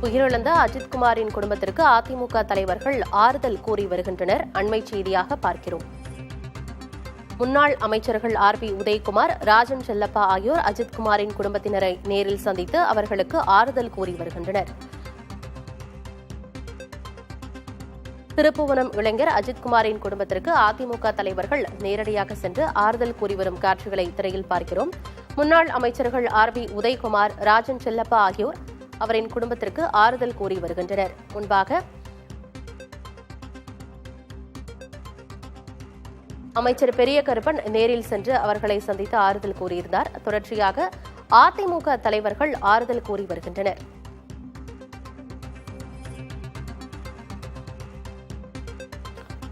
உயிரிழந்த அஜித்குமாரின் குடும்பத்திற்கு அதிமுக தலைவர்கள் ஆறுதல் கூறி வருகின்றனர். அண்மை செய்தியாக பார்க்கிறோம். முன்னாள் அமைச்சர்கள் ஆர்.பி. உதயகுமார், ராஜன் செல்லப்பா ஆகியோர் அஜித்குமாரின் குடும்பத்தினரை நேரில் சந்தித்து அவர்களுக்கு ஆறுதல் கூறி வருகின்றனர். திருப்புவனம் இளைஞர் அஜித்குமாரின் குடும்பத்திற்கு அதிமுக தலைவர்கள் நேரடியாக சென்று ஆறுதல் கூறி வரும் காட்சிகளை திரையில் பார்க்கிறோம். முன்னாள் அமைச்சர்கள் ஆர்.பி. உதயகுமார், ராஜன் செல்லப்பா ஆகியோர் அவரின் குடும்பத்திற்கு ஆறுதல் கூறி வருகின்றனர். முன்பாக அமைச்சர் பெரிய கருப்பன் நேரில் சென்று அவர்களை சந்தித்து ஆறுதல் கூறியிருந்தார். தொடர்ச்சியாக அதிமுக தலைவர்கள் ஆறுதல் கூறி வருகின்றனர்.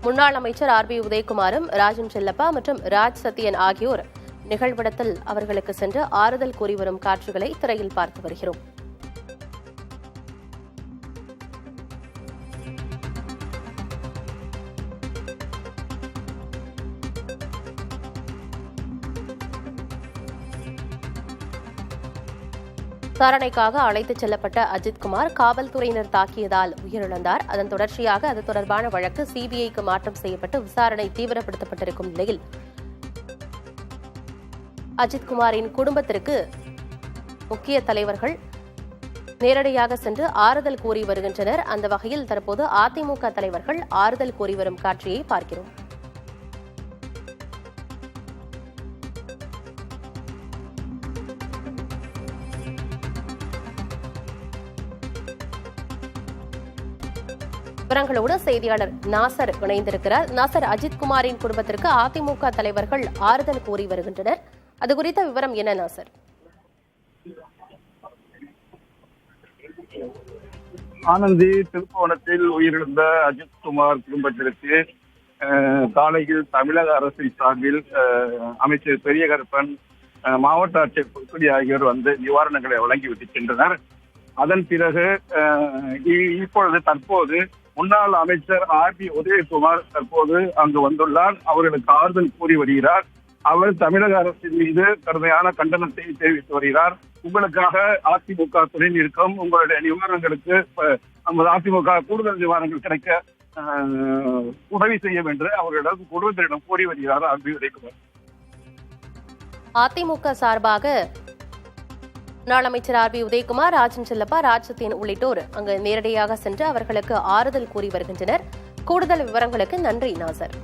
முன்னாள் அமைச்சர் ஆர்.பி. உதயகுமாரும், ராஜன் செல்லப்பா மற்றும் ராஜ் சத்யன் ஆகியோர் நிகழ்விடத்தில் அவர்களுக்கு சென்று ஆறுதல் கூறி வரும் காட்சிகளை திரையில் பார்த்து வருகிறோம். விசாரணைக்காக அழைத்துச் செல்லப்பட்ட அஜித்குமார் காவல்துறையினர் தாக்கியதால் உயிரிழந்தார். அதன் தொடர்ச்சியாக அது தொடர்பான வழக்கு சிபிஐக்கு மாற்றம் செய்யப்பட்டு விசாரணை தீவிரப்படுத்தப்பட்டிருக்கும் நிலையில் அஜித்குமாரின் குடும்பத்திற்கு முக்கிய தலைவர்கள் நேரடியாக சென்று ஆறுதல் கூறி வருகின்றனர். அந்த வகையில் தற்போது அதிமுக தலைவர்கள் ஆறுதல் கூறி வரும் காட்சியை பார்க்கிறோம். விவரங்களோடு செய்தியாளர் நாசர் இணைந்திருக்கிறார். நாசர், அஜித்குமாரின் குடும்பத்திற்கு அதிமுக தலைவர்கள் ஆறுதல் கூறி வருகின்றனர். அது குறித்த விவரம் என்ன நாசர்? ஆனந்தி, திருப்புவனத்தில் உயிரிழந்த அஜித்குமார் குடும்பத்திற்கு காலையில் தமிழக அரசின் சார்பில் அமைச்சர் பெரிய கருப்பன், மாவட்ட ஆட்சியர் புதுக்குடி ஆகியோர் வந்து நிவாரணங்களை வழங்கிவிட்டு சென்றனர். அதன் பிறகு இப்பொழுது தற்போது முன்னாள் அமைச்சர் ஆர்.பி. உதயகுமார் தற்போது அங்கு வந்துள்ளார். அவர்களுக்கு ஆறுதல் கூறி வருகிறார். அவர் தமிழக அரசின் மீது கடுமையான கண்டனத்தை தெரிவித்து வருகிறார். உங்களுக்காக அதிமுக துணை நிற்கும், உங்களுடைய நிவாரணங்களுக்கு நமது அதிமுக கூடுதல் நிவாரணங்கள் கிடைக்க உதவி செய்யும் என்று அவர்களிடம் குடும்பத்தினரிடம் கூறி வருகிறார் ஆர்.பி. உதயகுமார். அதிமுக சார்பாக முன்னாள் அமைச்சர் ஆர்.பி. உதயகுமார், ராஜன் செல்லப்பா, ராஜ் சத்யன் உள்ளிட்டோர் அங்கு நேரடியாக சென்று அவர்களுக்கு ஆறுதல் கூறி வருகின்றனர். கூடுதல் விவரங்களுக்கு நன்றி நாசர்.